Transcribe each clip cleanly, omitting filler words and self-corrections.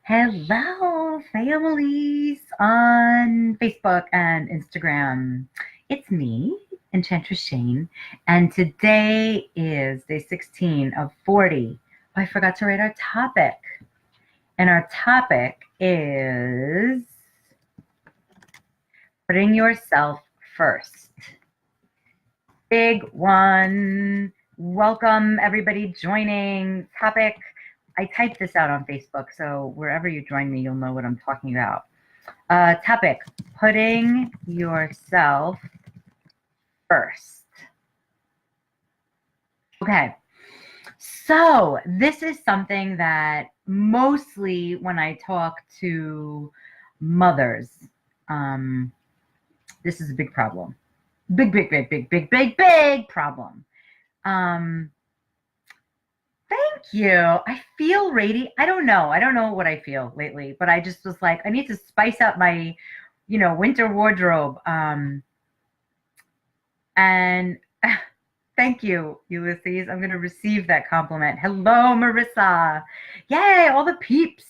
Hello, families on Facebook and Instagram. It's me, Enchantress Shane, and today is day 16 of 40. Oh, I forgot to write our topic. And our topic is putting yourself first. Big one. Welcome, everybody joining. Topic. I typed this out on Facebook, so wherever you join me, you'll know what I'm talking about. Topic, putting yourself first. Okay, so this is something that mostly when I talk to mothers, this is a big problem. Big problem. Thank you. I feel radiant. I don't know. I don't know what I feel lately, but I just was like, I need to spice up my, winter wardrobe. And thank you, Ulysses. I'm going to receive that compliment. Hello, Marissa. Yay, all the peeps.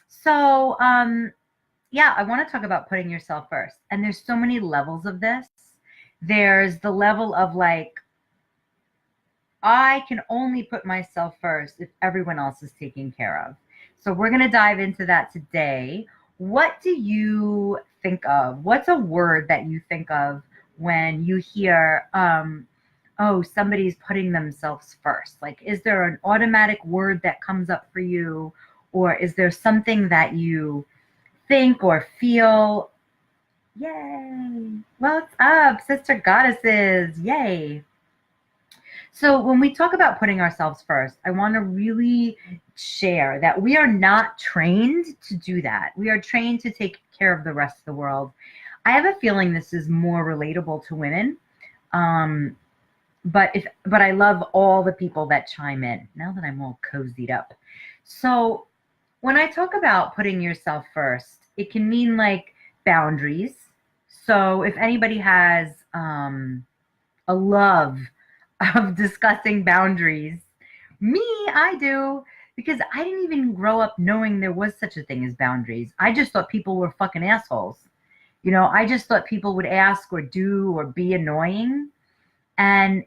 So, yeah, I want to talk about putting yourself first. And there's so many levels of this. There's the level of like, I can only put myself first if everyone else is taken care of. So we're going to dive into that today. What do you think of? What's a word that you think of when you hear, oh, somebody's putting themselves first? Like, is there an automatic word that comes up for you? Or is there something that you think or feel? Yay. What's up, sister goddesses? Yay. So when we talk about putting ourselves first, I want to really share that we are not trained to do that. We are trained to take care of the rest of the world. I have a feeling this is more relatable to women. But I love all the people that chime in now that I'm all cozied up. So when I talk about putting yourself first, it can mean like boundaries. So if anybody has a love of discussing boundaries. I do, because I didn't even grow up knowing there was such a thing as boundaries. I just thought people were fucking assholes. I just thought people would ask or do or be annoying. And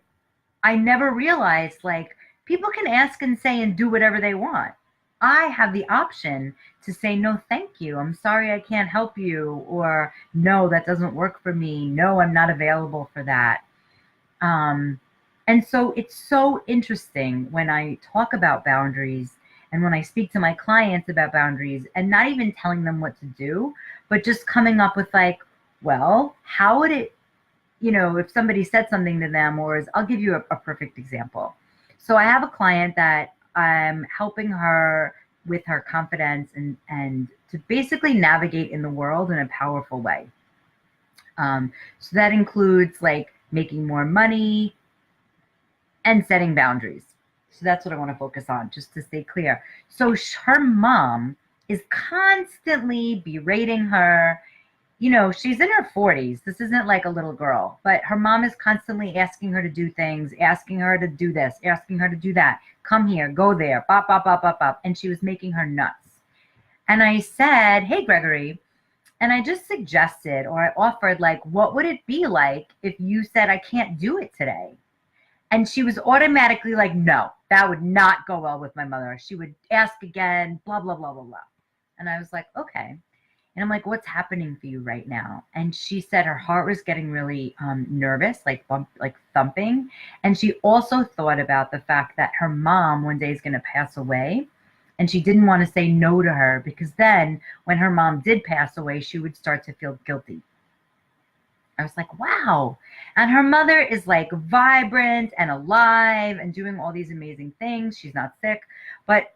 I never realized like people can ask and say and do whatever they want. I have the option to say, no, thank you. I'm sorry I can't help you. Or no, that doesn't work for me. No, I'm not available for that. And so it's so interesting when I talk about boundaries and when I speak to my clients about boundaries and not even telling them what to do, but just coming up with like, well, how would it, if somebody said something to them, I'll give you a perfect example. So I have a client that I'm helping her with her confidence and to basically navigate in the world in a powerful way. So that includes like making more money, and setting boundaries. So that's what I want to focus on, just to stay clear. So her mom is constantly berating her. She's in her 40s. This isn't like a little girl, but her mom is constantly asking her to do things, asking her to do this, asking her to do that. Come here, go there, bop, bop, bop, bop, bop. And she was making her nuts. And I said, hey, Gregory, and I just suggested or I offered, like, what would it be like if you said, I can't do it today? And she was automatically like, no, that would not go well with my mother. She would ask again, blah, blah, blah, blah, blah. And I was like, okay. And I'm like, what's happening for you right now? And she said her heart was getting really nervous, like thumping. And she also thought about the fact that her mom one day is going to pass away. And she didn't want to say no to her because then when her mom did pass away, she would start to feel guilty. I was like, wow. And her mother is like vibrant and alive and doing all these amazing things. She's not sick. But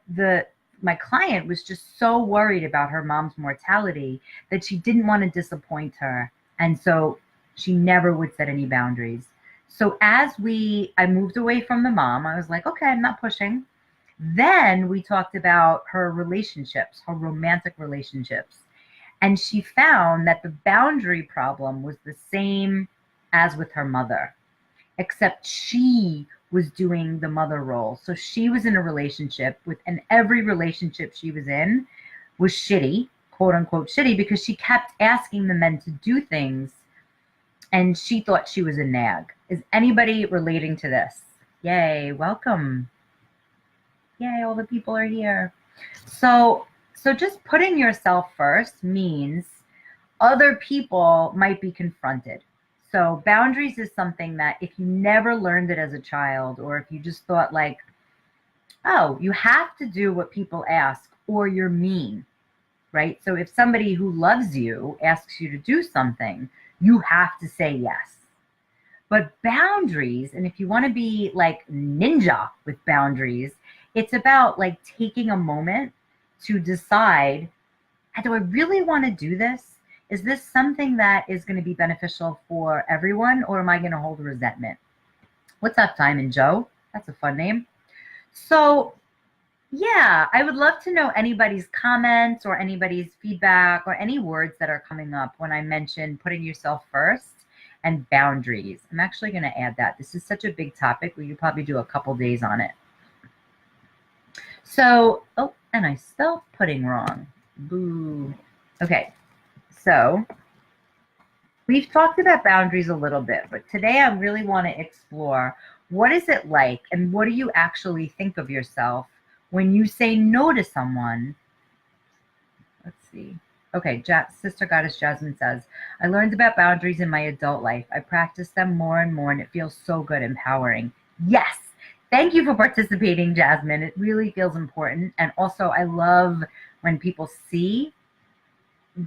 my client was just so worried about her mom's mortality that she didn't want to disappoint her. And so she never would set any boundaries. So as I moved away from the mom, I was like, okay, I'm not pushing. Then we talked about her relationships, her romantic relationships. And she found that the boundary problem was the same as with her mother, except she was doing the mother role. So she was in a relationship and every relationship she was in was shitty, quote unquote shitty, because she kept asking the men to do things and she thought she was a nag. Is anybody relating to this? Yay, welcome. Yay, all the people are here. So just putting yourself first means other people might be confronted. So boundaries is something that if you never learned it as a child, or if you just thought like, oh, you have to do what people ask or you're mean, right? So if somebody who loves you asks you to do something, you have to say yes. But boundaries, and if you want to be like ninja with boundaries, it's about like taking a moment to decide, do I really want to do this? Is this something that is going to be beneficial for everyone, or am I going to hold resentment? What's up, Simon Joe? That's a fun name. So yeah, I would love to know anybody's comments or anybody's feedback or any words that are coming up when I mention putting yourself first and boundaries. I'm actually going to add that. This is such a big topic. We could probably do a couple days on it. So, oh, and I spelled pudding wrong. Boo. Okay, so we've talked about boundaries a little bit, but today I really want to explore what is it like and what do you actually think of yourself when you say no to someone. Let's see. Okay, Sister Goddess Jasmine says, I learned about boundaries in my adult life. I practice them more and more, and it feels so good, empowering. Yes. Thank you for participating, Jasmine. It really feels important. And also, I love when people see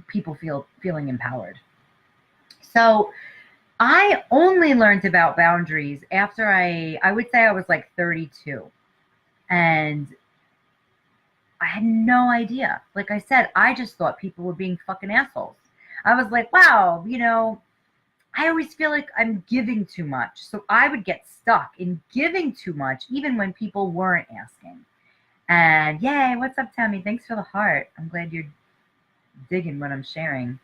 people feeling empowered. So I only learned about boundaries after I would say I was like 32. And I had no idea. Like I said, I just thought people were being fucking assholes. I was like, wow, you know, I always feel like I'm giving too much. So I would get stuck in giving too much, even when people weren't asking. And yay, what's up, Tammy? Thanks for the heart. I'm glad you're digging what I'm sharing.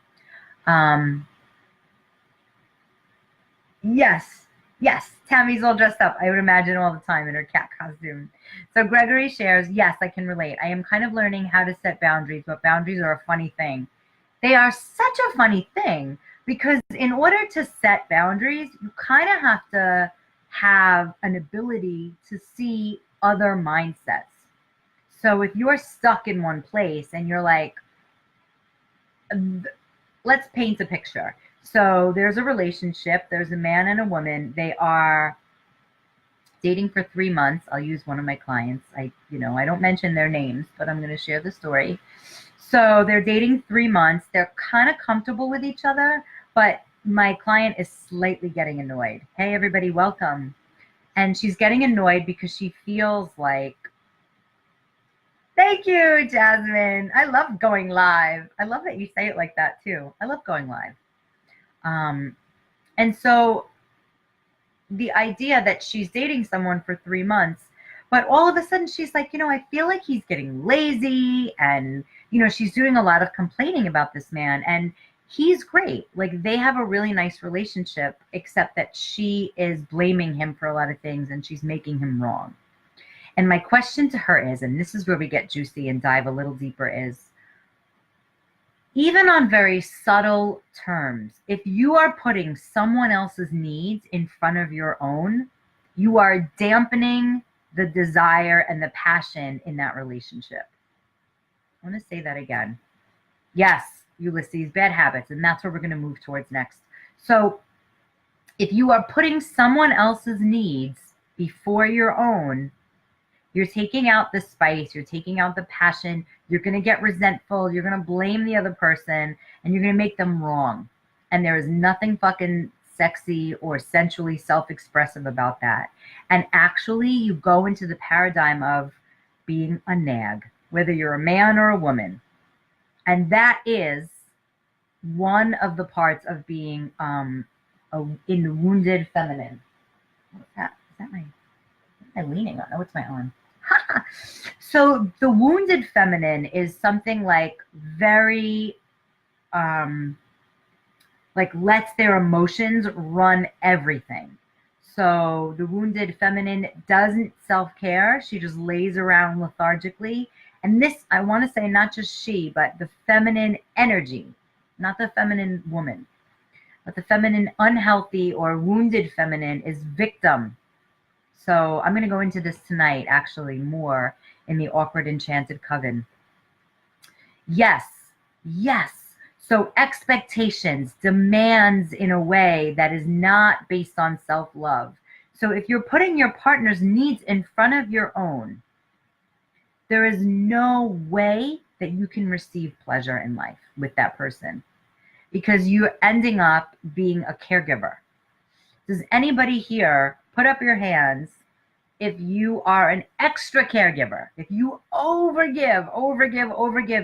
Yes, Tammy's all dressed up. I would imagine all the time in her cat costume. So Gregory shares, yes, I can relate. I am kind of learning how to set boundaries, but boundaries are a funny thing. They are such a funny thing because in order to set boundaries, you kind of have to have an ability to see other mindsets. So if you're stuck in one place and you're like, let's paint a picture. So there's a relationship, there's a man and a woman. They are dating for 3 months. I'll use one of my clients. I don't mention their names, but I'm going to share the story. So they're dating 3 months. They're kind of comfortable with each other, but my client is slightly getting annoyed. Hey, everybody, welcome. And she's getting annoyed because she feels like, thank you, Jasmine. I love going live. I love that you say it like that too. I love going live. And so the idea that she's dating someone for 3 months, but all of a sudden she's like, I feel like he's getting lazy, and, she's doing a lot of complaining about this man, and he's great. Like, they have a really nice relationship, except that she is blaming him for a lot of things and she's making him wrong. And my question to her is, and this is where we get juicy and dive a little deeper, is even on very subtle terms, if you are putting someone else's needs in front of your own, you are dampening the desire and the passion in that relationship. I want to say that again. Yes, Ulysses, bad habits, and that's where we're going to move towards next. So if you are putting someone else's needs before your own, you're taking out the spice, you're taking out the passion, you're going to get resentful, you're going to blame the other person, and you're going to make them wrong. And there is nothing fucking sexy or sensually self-expressive about that. And actually, you go into the paradigm of being a nag, whether you're a man or a woman. And that is one of the parts of being in the wounded feminine. What's that? Is that my... What am I leaning on? Oh, it's my arm. So the wounded feminine is something like very, like lets their emotions run everything. So the wounded feminine doesn't self-care. She just lays around lethargically And this, I want to say, not just she, but the feminine energy, not the feminine woman, but the feminine unhealthy or wounded feminine is victim. So I'm going to go into this tonight, actually, more in the Awkward Enchanted Coven. Yes, yes. So expectations, demands in a way that is not based on self-love. So if you're putting your partner's needs in front of your own, there is no way that you can receive pleasure in life with that person, because you're ending up being a caregiver. Does anybody here put up your hands if you are an extra caregiver, if you overgive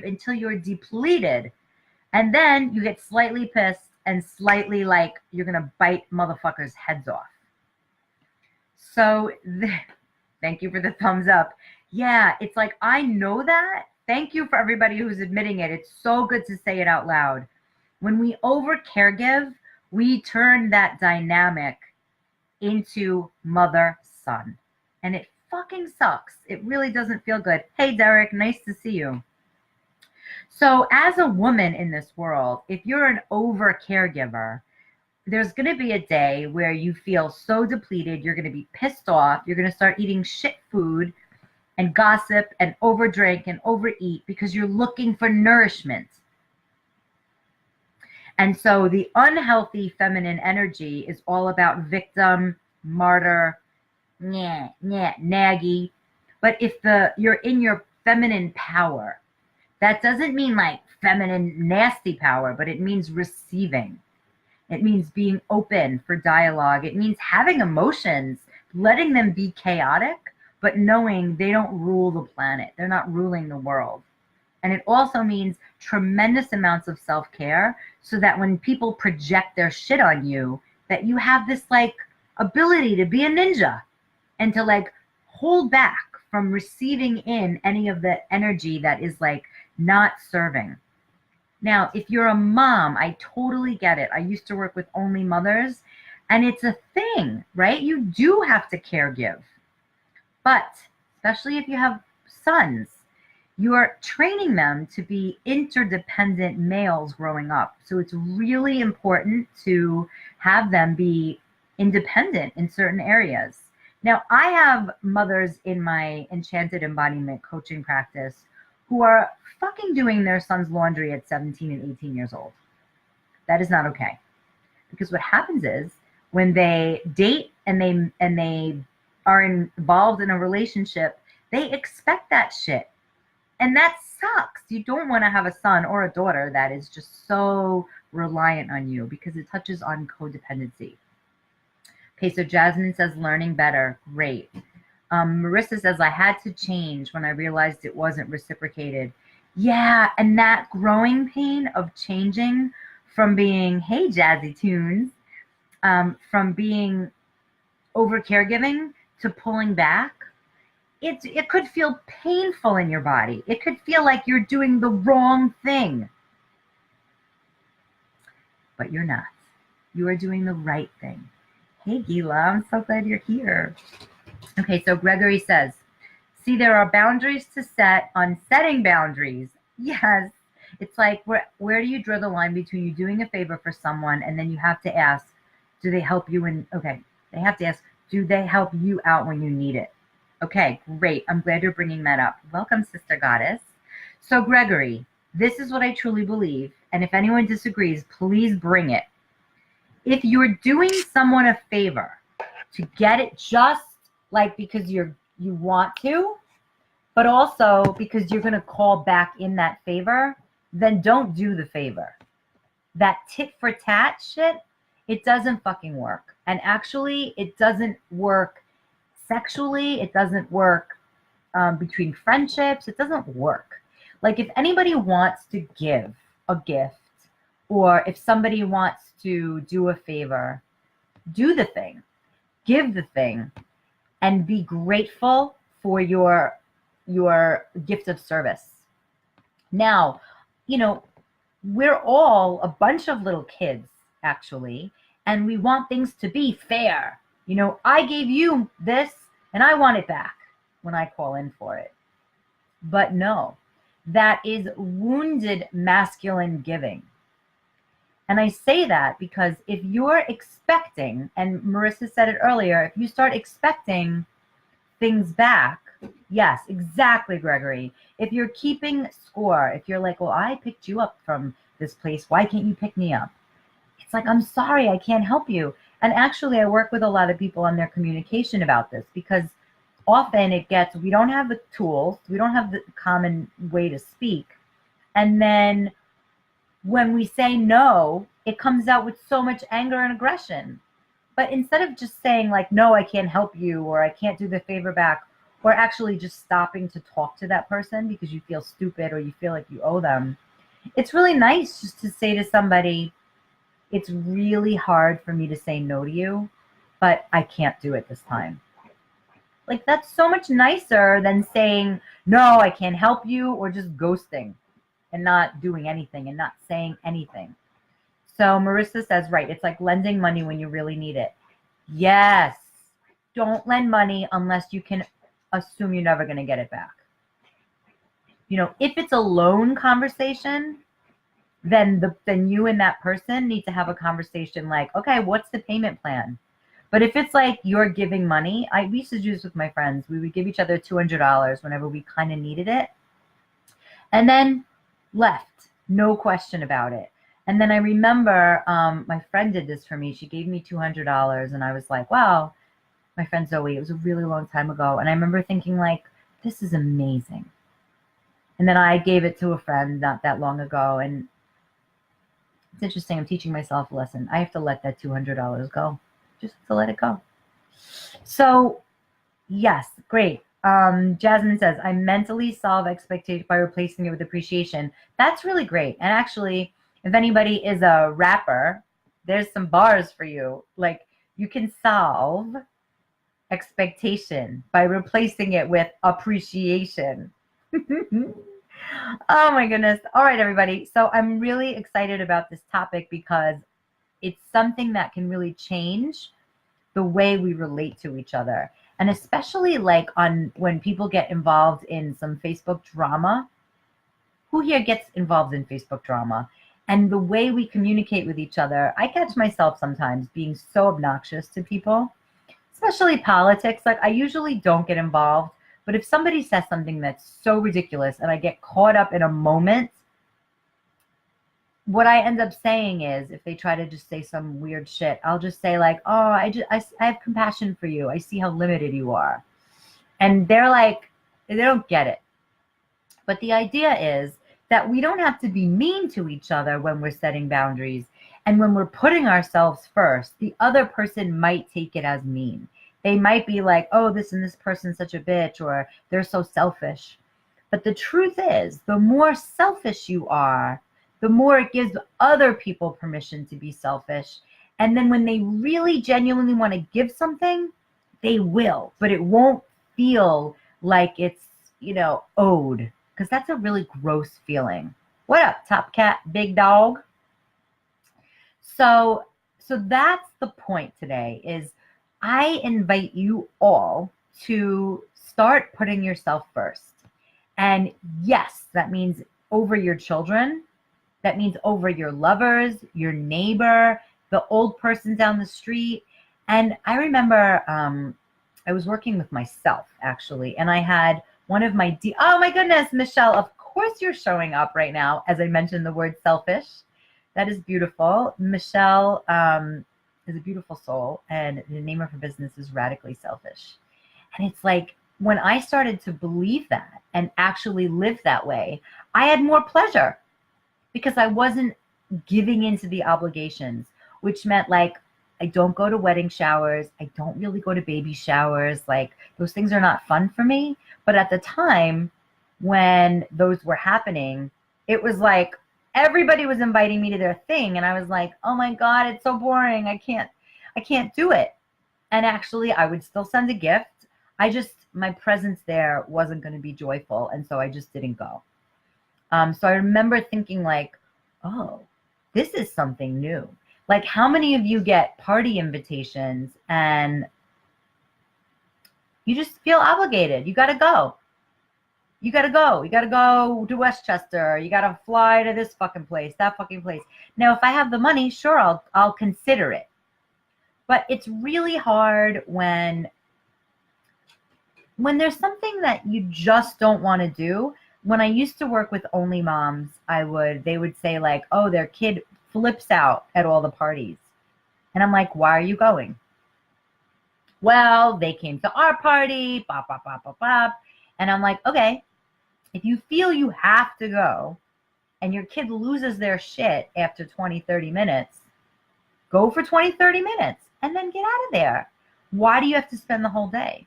until you're depleted, and then you get slightly pissed and slightly like you're going to bite motherfuckers' heads off? So thank you for the thumbs up. Yeah, it's like, I know that. Thank you for everybody who's admitting it. It's so good to say it out loud. When we over caregive, we turn that dynamic into mother-son. And it fucking sucks. It really doesn't feel good. Hey, Derek, nice to see you. So as a woman in this world, if you're an over caregiver, there's going to be a day where you feel so depleted, you're going to be pissed off, you're going to start eating shit food and gossip and overdrink and overeat because you're looking for nourishment. And so the unhealthy feminine energy is all about victim, martyr, naggy. But if you're in your feminine power, that doesn't mean like feminine nasty power, but it means receiving. It means being open for dialogue. It means having emotions, letting them be chaotic, but knowing they don't rule the planet. They're not ruling the world. And it also means tremendous amounts of self-care, so that when people project their shit on you, that you have this like ability to be a ninja and to like hold back from receiving in any of the energy that is like not serving. Now, if you're a mom, I totally get it. I used to work with only mothers, and it's a thing, right? You do have to caregive. But especially if you have sons, you are training them to be interdependent males growing up. So it's really important to have them be independent in certain areas. Now, I have mothers in my Enchanted embodiment coaching practice who are fucking doing their son's laundry at 17 and 18 years old. That is not okay. Because what happens is when they date and they are involved in a relationship, they expect that shit. And that sucks. You don't want to have a son or a daughter that is just so reliant on you, because it touches on codependency. Okay, so Jasmine says learning better. Great. Marissa says, I had to change when I realized it wasn't reciprocated. Yeah, and that growing pain of changing from being, hey, Jazzy Tunes, from being over caregiving to pulling back, it could feel painful in your body. It could feel like you're doing the wrong thing. But you're not. You are doing the right thing. Hey, Gila, I'm so glad you're here. Okay, so Gregory says, see, there are boundaries to set on setting boundaries. Yes. It's like, where do you draw the line between you doing a favor for someone and then you have to ask, do they help you they have to ask, do they help you out when you need it? Okay, great. I'm glad you're bringing that up. Welcome, Sister Goddess. So, Gregory, this is what I truly believe. And if anyone disagrees, please bring it. If you're doing someone a favor to get it just like because you want to, but also because you're going to call back in that favor, then don't do the favor. That tit for tat shit, it doesn't fucking work. And actually, it doesn't work sexually. It doesn't work between friendships. It doesn't work. Like, if anybody wants to give a gift, or if somebody wants to do a favor, do the thing, give the thing, and be grateful for your gift of service. Now, we're all a bunch of little kids, actually, and we want things to be fair. I gave you this, and I want it back when I call in for it. but no. That is wounded masculine giving. And I say that because if you're expecting, and Marissa said it earlier, if you start expecting things back, yes, exactly, Gregory. If you're keeping score, if you're like, well, I picked you up from this place, why can't you pick me up? It's like, I'm sorry, I can't help you. And actually, I work with a lot of people on their communication about this because often it gets, we don't have the tools, we don't have the common way to speak. And then when we say no, it comes out with so much anger and aggression. But instead of just saying like, no, I can't help you, or I can't do the favor back, or actually just stopping to talk to that person because you feel stupid or you feel like you owe them, it's really nice just to say to somebody, it's really hard for me to say no to you, but I can't do it this time. Like, that's so much nicer than saying, no, I can't help you, or just ghosting and not doing anything and not saying anything. So Marissa says, right, it's like lending money when you really need it. Yes. Don't lend money unless you can assume you're never going to get it back. You know, if it's a loan conversation, then you and that person need to have a conversation like, okay, what's the payment plan? But if it's like you're giving money, we used to do this with my friends. We would give each other $200 whenever we kind of needed it. And then left, no question about it. And then I remember my friend did this for me. She gave me $200 and I was like, wow, my friend Zoe, it was a really long time ago. And I remember thinking like, this is amazing. And then I gave it to a friend not that long ago. And it's interesting. I'm teaching myself a lesson. I have to let that $200 go. Just to let it go. So yes, great. Jasmine says, I mentally solve expectation by replacing it with appreciation. That's really great. And actually, if anybody is a rapper, there's some bars for you. Like, you can solve expectation by replacing it with appreciation. Oh my goodness. All right, everybody. So I'm really excited about this topic because it's something that can really change the way we relate to each other. And especially like when people get involved in some Facebook drama. Who here gets involved in Facebook drama? And the way we communicate with each other, I catch myself sometimes being so obnoxious to people, especially politics. Like, I usually don't get involved, but if somebody says something that's so ridiculous and I get caught up in a moment, what I end up saying is, if they try to just say some weird shit, I'll just say like, oh, I have compassion for you. I see how limited you are. And they're like, they don't get it. But the idea is that we don't have to be mean to each other when we're setting boundaries. And when we're putting ourselves first, the other person might take it as mean. They might be like, oh, this and this person's such a bitch, or they're so selfish. But the truth is, the more selfish you are, the more it gives other people permission to be selfish. And then when they really genuinely want to give something, they will. But it won't feel like it's, owed. Because that's a really gross feeling. What up, Top Cat, big dog? So that's the point today, is I invite you all to start putting yourself first. And yes, that means over your children. That means over your lovers, your neighbor, the old person down the street. And I remember I was working with myself, actually, and I had one of my oh my goodness, Michelle, of course you're showing up right now as I mentioned the word selfish. That is beautiful. Michelle is a beautiful soul, and the name of her business is Radically Selfish. And it's like, when I started to believe that and actually live that way, I had more pleasure because I wasn't giving into the obligations, which meant like, I don't go to wedding showers. I don't really go to baby showers. Like, those things are not fun for me. But at the time when those were happening, it was like everybody was inviting me to their thing. And I was like, oh my God, it's so boring. I can't do it. And actually, I would still send a gift. My presence there wasn't going to be joyful. And so I just didn't go. So I remember thinking like, oh, this is something new. Like, how many of you get party invitations and you just feel obligated? You got to go. You got to go. You got to go to Westchester. You got to fly to this fucking place, that fucking place. Now, if I have the money, sure, I'll consider it. But it's really hard when there's something that you just don't want to do. When I used to work with only moms, they would say like, "Oh, their kid flips out at all the parties." And I'm like, "Why are you going?" "Well, they came to our party, bop, bop, bop, bop, bop." And I'm like, "Okay, if you feel you have to go and your kid loses their shit after 20, 30 minutes, go for 20, 30 minutes and then get out of there. Why do you have to spend the whole day?"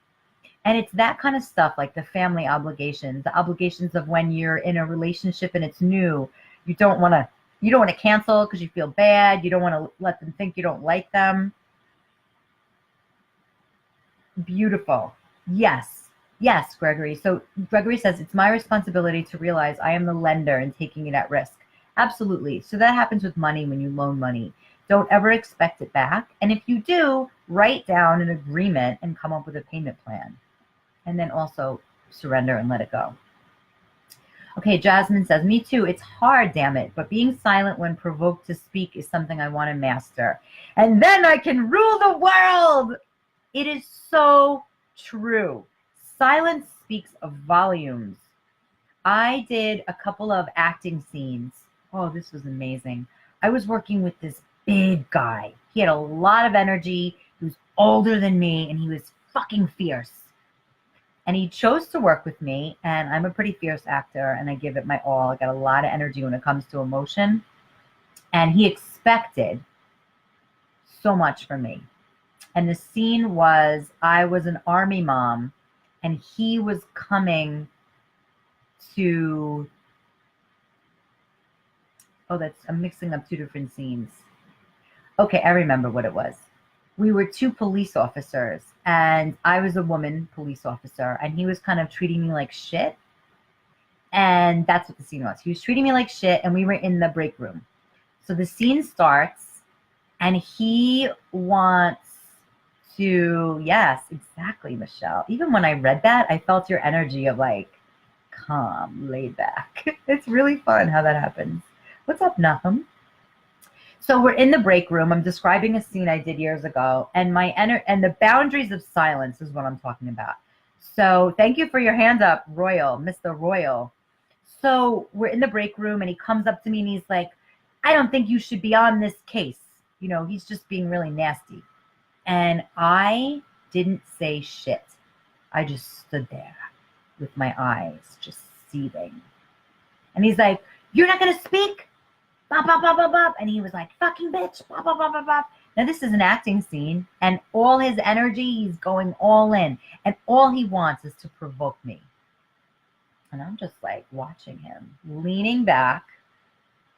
And it's that kind of stuff, like the family obligations, the obligations of when you're in a relationship and it's new. You don't want to cancel because you feel bad. You don't want to let them think you don't like them. Beautiful. Yes. Yes, Gregory. So Gregory says, it's my responsibility to realize I am the lender and taking it at risk. Absolutely. So that happens with money when you loan money. Don't ever expect it back. And if you do, write down an agreement and come up with a payment plan. And then also surrender and let it go. Okay, Jasmine says, me too. It's hard, damn it. But being silent when provoked to speak is something I want to master. And then I can rule the world. It is so true. Silence speaks volumes. I did a couple of acting scenes. Oh, this was amazing. I was working with this big guy. He had a lot of energy. He was older than me, and he was fucking fierce. And he chose to work with me, and I'm a pretty fierce actor, and I give it my all. I got a lot of energy when it comes to emotion. And he expected so much from me. And the scene was, I was an army mom, and he was coming to, I'm mixing up two different scenes. Okay, I remember what it was. We were two police officers, and I was a woman police officer, and he was kind of treating me like shit. And that's what the scene was. He was treating me like shit, and we were in the break room. So the scene starts, and he wants to, yes, exactly, Michelle. Even when I read that, I felt your energy of like, calm, laid back. It's really fun how that happens. What's up, Nahum? So we're in the break room. I'm describing a scene I did years ago, and and the boundaries of silence is what I'm talking about. So thank you for your hand up, Royal, Mr. Royal. So we're in the break room, and he comes up to me, and he's like, I don't think you should be on this case. You know, he's just being really nasty. And I didn't say shit. I just stood there with my eyes just seething. And he's like, you're not going to speak? Bop, bop, bop, bop, bop. And he was like, fucking bitch. Bop, bop, bop, bop, bop. Now, this is an acting scene, and all his energy, he's going all in. And all he wants is to provoke me. And I'm just like watching him, leaning back,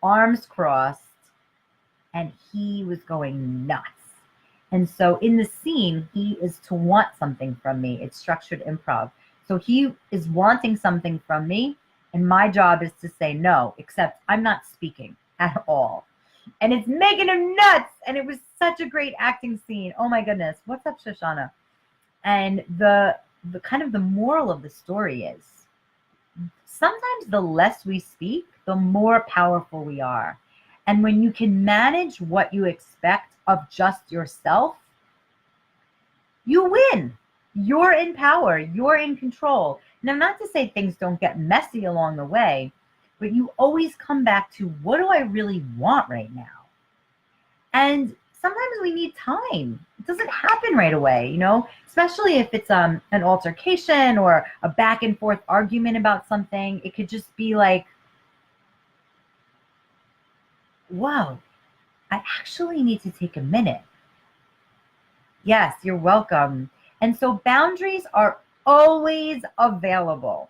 arms crossed, and he was going nuts. And so in the scene, he is to want something from me. It's structured improv. So he is wanting something from me, and my job is to say no, except I'm not speaking at all. And it's making him nuts. And it was such a great acting scene. Oh my goodness. What's up, Shoshana? And the kind of the moral of the story is sometimes the less we speak, the more powerful we are. And when you can manage what you expect of just yourself, you win. You're in power. You're in control. Now, not to say things don't get messy along the way, but you always come back to, what do I really want right now? And sometimes we need time. It doesn't happen right away, you know, especially if it's an altercation or a back and forth argument about something. It could just be like, whoa, I actually need to take a minute. Yes, you're welcome. And so boundaries are always available.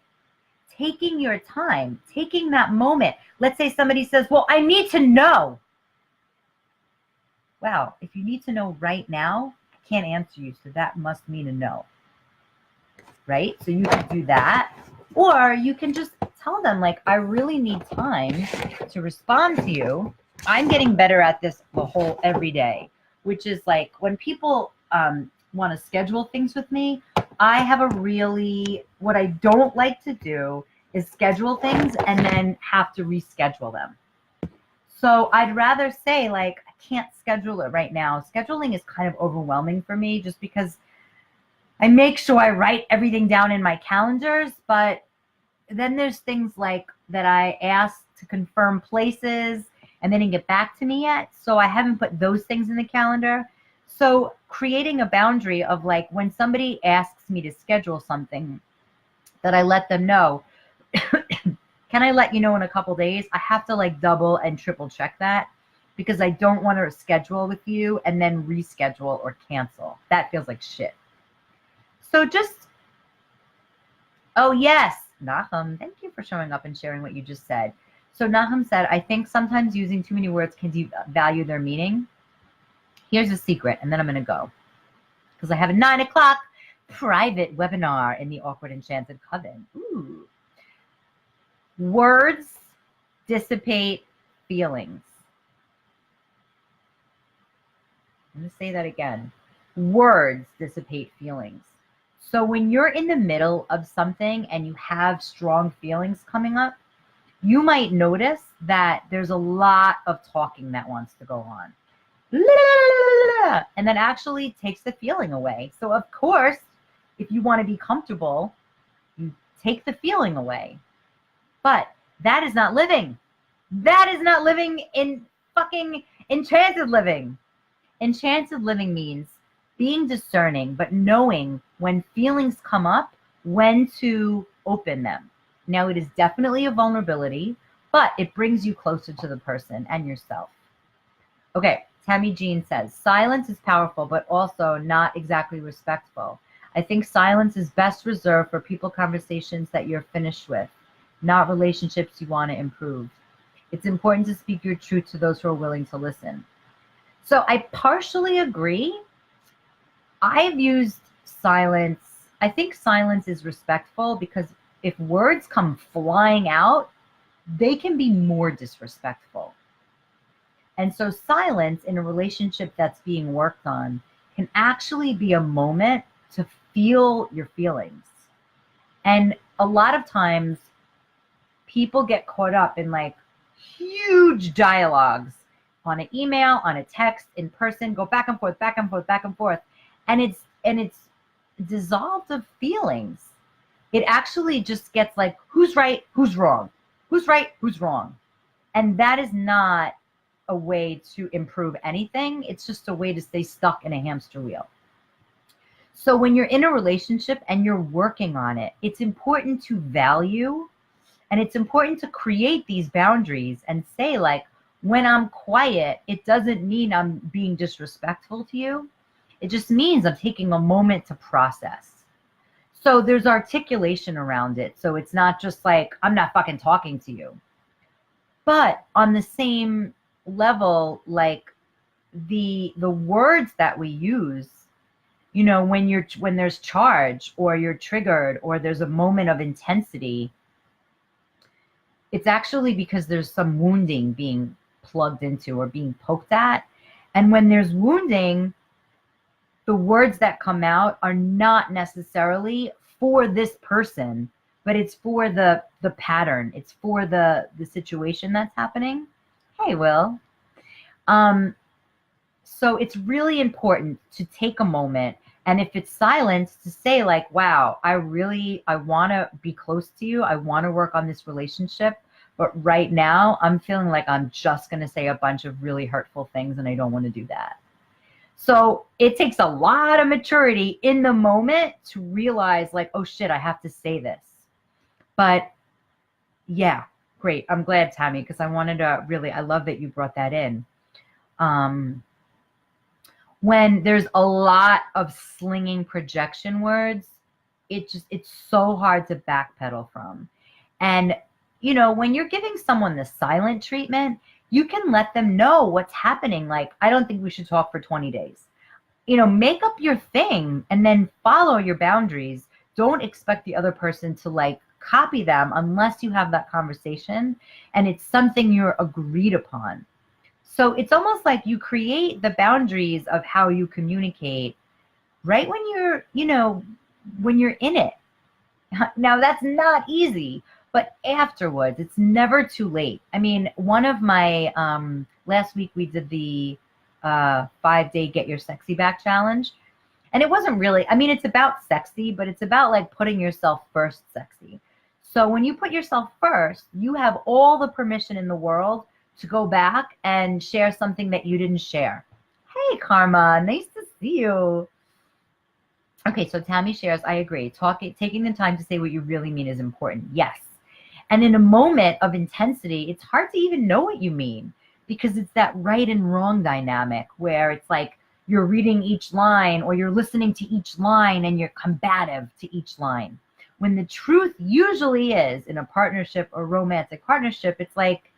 Taking your time, taking that moment. Let's say somebody says, well, I need to know. Wow, if you need to know right now, I can't answer you, so that must mean a no. Right? So you can do that. Or you can just tell them, like, I really need time to respond to you. I'm getting better at this the whole every day, which is like when people want to schedule things with me, I have what I don't like to do is schedule things and then have to reschedule them. So I'd rather say, like, I can't schedule it right now. Scheduling is kind of overwhelming for me just because I make sure I write everything down in my calendars, but then there's things like that I asked to confirm places and they didn't get back to me yet. So I haven't put those things in the calendar. So creating a boundary of like when somebody asks me to schedule something, that I let them know, can I let you know in a couple days? I have to like double and triple check that because I don't want to schedule with you and then reschedule or cancel. That feels like shit. So just, oh yes, Nahum, thank you for showing up and sharing what you just said. So Nahum said, I think sometimes using too many words can devalue their meaning. Here's a secret, and then I'm going to go. Because I have a 9 o'clock private webinar in the Awkward Enchanted Coven. Ooh. Words dissipate feelings. I'm going to say that again. Words dissipate feelings. So when you're in the middle of something and you have strong feelings coming up, you might notice that there's a lot of talking that wants to go on. And that actually takes the feeling away. So of course, if you want to be comfortable, you take the feeling away. But that is not living. That is not living in fucking enchanted living. Enchanted living means being discerning, but knowing when feelings come up, when to open them. Now, it is definitely a vulnerability, but it brings you closer to the person and yourself. Okay, Tammy Jean says, silence is powerful, but also not exactly respectful. I think silence is best reserved for people conversations that you're finished with, not relationships you want to improve. It's important to speak your truth to those who are willing to listen. So I partially agree. I've used silence. I think silence is respectful because if words come flying out, they can be more disrespectful. And so silence in a relationship that's being worked on can actually be a moment to feel your feelings. And a lot of times people get caught up in like huge dialogues on an email, on a text, in person, go back and forth, back and forth, back and forth. And it's dissolved of feelings. It actually just gets like, who's right, who's wrong? Who's right, who's wrong? And that is not a way to improve anything. It's just a way to stay stuck in a hamster wheel. So when you're in a relationship and you're working on it, it's important to value and it's important to create these boundaries and say like, when I'm quiet, it doesn't mean I'm being disrespectful to you. It just means I'm taking a moment to process. So there's articulation around it. So it's not just like, I'm not fucking talking to you. But on the same level, like the words that we use, you know, when there's charge or you're triggered or there's a moment of intensity, it's actually because there's some wounding being plugged into or being poked at. And when there's wounding, the words that come out are not necessarily for this person, but it's for the pattern. It's for the situation that's happening. Hey, Will. So it's really important to take a moment. And if it's silence, to say like, wow, I want to be close to you. I want to work on this relationship. But right now I'm feeling like I'm just going to say a bunch of really hurtful things and I don't want to do that. So it takes a lot of maturity in the moment to realize like, oh shit, I have to say this. But yeah, great. I'm glad, Tammy, because I wanted to I love that you brought that in. When there's a lot of slinging projection words, it's so hard to backpedal from. And, you know, when you're giving someone the silent treatment, you can let them know what's happening. Like, I don't think we should talk for 20 days. You know, make up your thing and then follow your boundaries. Don't expect the other person to like copy them unless you have that conversation and it's something you're agreed upon. So it's almost like you create the boundaries of how you communicate right when you're, you know, when you're in it. Now that's not easy, But afterwards, it's never too late. I mean, one of my last week we did the 5-day Get Your Sexy Back challenge. And it wasn't really, I mean, it's about sexy, but it's about like putting yourself first sexy. So when you put yourself first, you have all the permission in the world to go back and share something that you didn't share. Hey, Karma, nice to see you. Okay, so Tammy shares, I agree. Taking the time to say what you really mean is important. Yes. And in a moment of intensity, it's hard to even know what you mean because it's that right and wrong dynamic where it's like you're reading each line or you're listening to each line and you're combative to each line. When the truth usually is in a partnership or romantic partnership, it's like,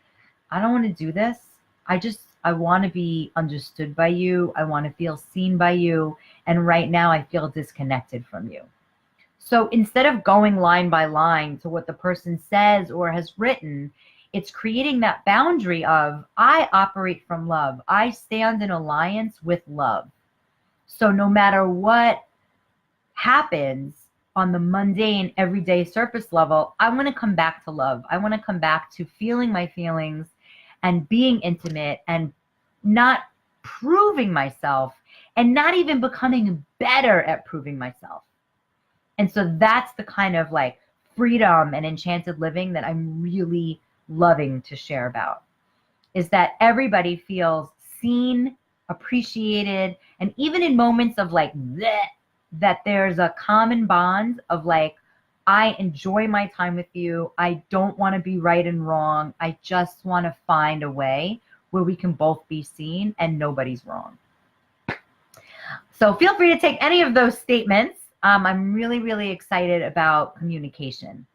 I don't want to do this. I want to be understood by you. I want to feel seen by you. And right now I feel disconnected from you. So instead of going line by line to what the person says or has written, it's creating that boundary of, I operate from love. I stand in alliance with love. So no matter what happens on the mundane, everyday surface level, I want to come back to love. I want to come back to feeling my feelings and being intimate and not proving myself and not even becoming better at proving myself. And so that's the kind of like freedom and enchanted living that I'm really loving to share about, is that everybody feels seen, appreciated, and even in moments of like bleh, that there's a common bond of like, I enjoy my time with you. I don't want to be right and wrong. I just want to find a way where we can both be seen and nobody's wrong. So feel free to take any of those statements. I'm really, really excited about communication,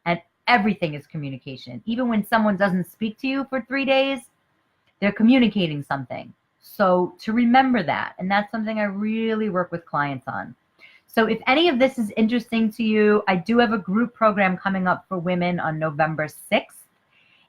and everything is communication. Even when someone doesn't speak to you for 3 days, they're communicating something. So to remember that, and that's something I really work with clients on. So if any of this is interesting to you, I do have a group program coming up for women on November 6th.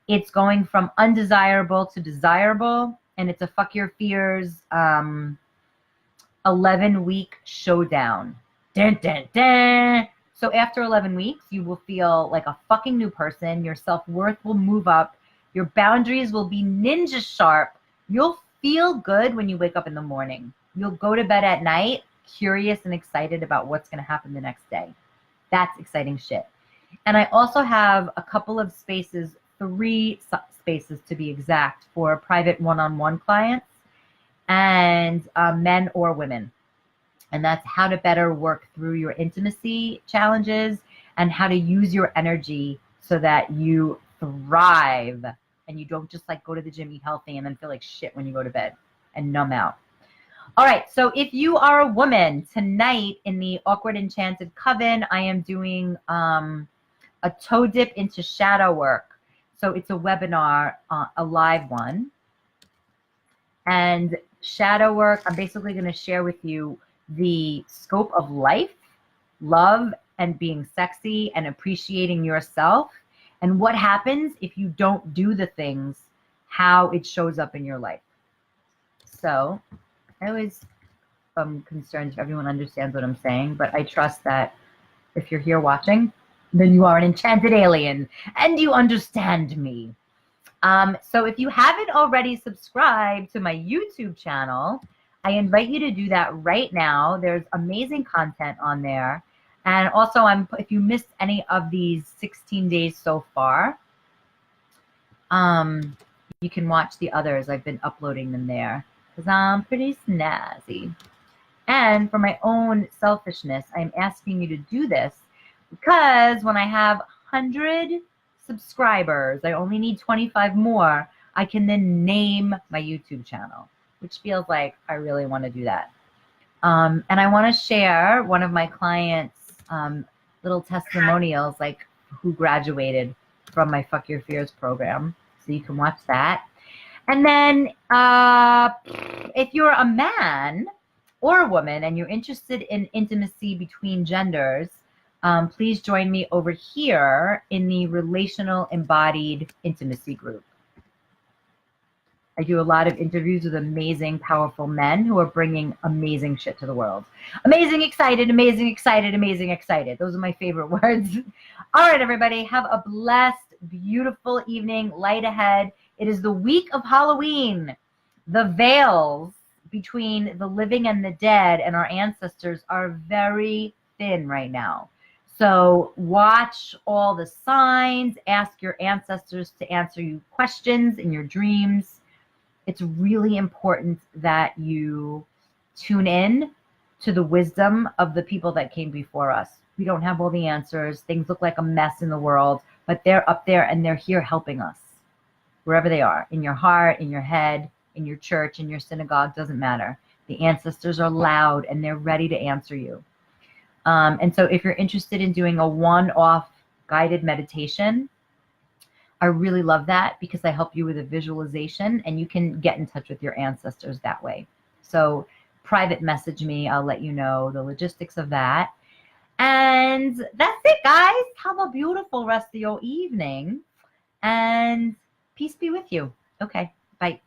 It's going from undesirable to desirable, and it's a Fuck Your Fears 11-week showdown. Dun, dun, dun. So after 11 weeks, you will feel like a fucking new person. Your self-worth will move up. Your boundaries will be ninja sharp. You'll feel good when you wake up in the morning. You'll go to bed at night curious and excited about what's going to happen the next day. That's exciting shit. And I also have a couple of spaces, 3 spaces to be exact, for private one-on-one clients and men or women. And that's how to better work through your intimacy challenges and how to use your energy so that you thrive and you don't just like go to the gym, eat healthy, and then feel like shit when you go to bed and numb out. All right, so if you are a woman, tonight in the Awkward Enchanted Coven, I am doing a toe dip into shadow work. So it's a webinar, a live one. And shadow work, I'm basically going to share with you the scope of life, love, and being sexy and appreciating yourself, and what happens if you don't do the things, how it shows up in your life. So I always am concerned if everyone understands what I'm saying, but I trust that if you're here watching, then you are an enchanted alien and you understand me. So if you haven't already subscribed to my YouTube channel, I invite you to do that right now. There's amazing content on there. And also, if you missed any of these 16 days so far, you can watch the others. I've been uploading them there because I'm pretty snazzy. And for my own selfishness, I'm asking you to do this because when I have 100 subscribers, I only need 25 more, I can then name my YouTube channel, which feels like I really want to do that. And I want to share one of my clients' little testimonials, like who graduated from my Fuck Your Fears program. So you can watch that. And then if you're a man or a woman and you're interested in intimacy between genders, please join me over here in the Relational Embodied Intimacy group. I do a lot of interviews with amazing, powerful men who are bringing amazing shit to the world. Amazing, excited, amazing, excited, amazing, excited. Those are my favorite words. All right, everybody, have a blessed, beautiful evening. Light ahead. It is the week of Halloween. The veils between the living and the dead and our ancestors are very thin right now. So watch all the signs, ask your ancestors to answer you questions in your dreams. It's really important that you tune in to the wisdom of the people that came before us. We don't have all the answers. Things look like a mess in the world, but they're up there and they're here helping us wherever they are, in your heart, in your head, in your church, in your synagogue, doesn't matter. The ancestors are loud and they're ready to answer you. And so if you're interested in doing a one-off guided meditation, I really love that because I help you with a visualization and you can get in touch with your ancestors that way. So private message me. I'll let you know the logistics of that. And that's it, guys. Have a beautiful rest of your evening. And peace be with you. Okay, bye.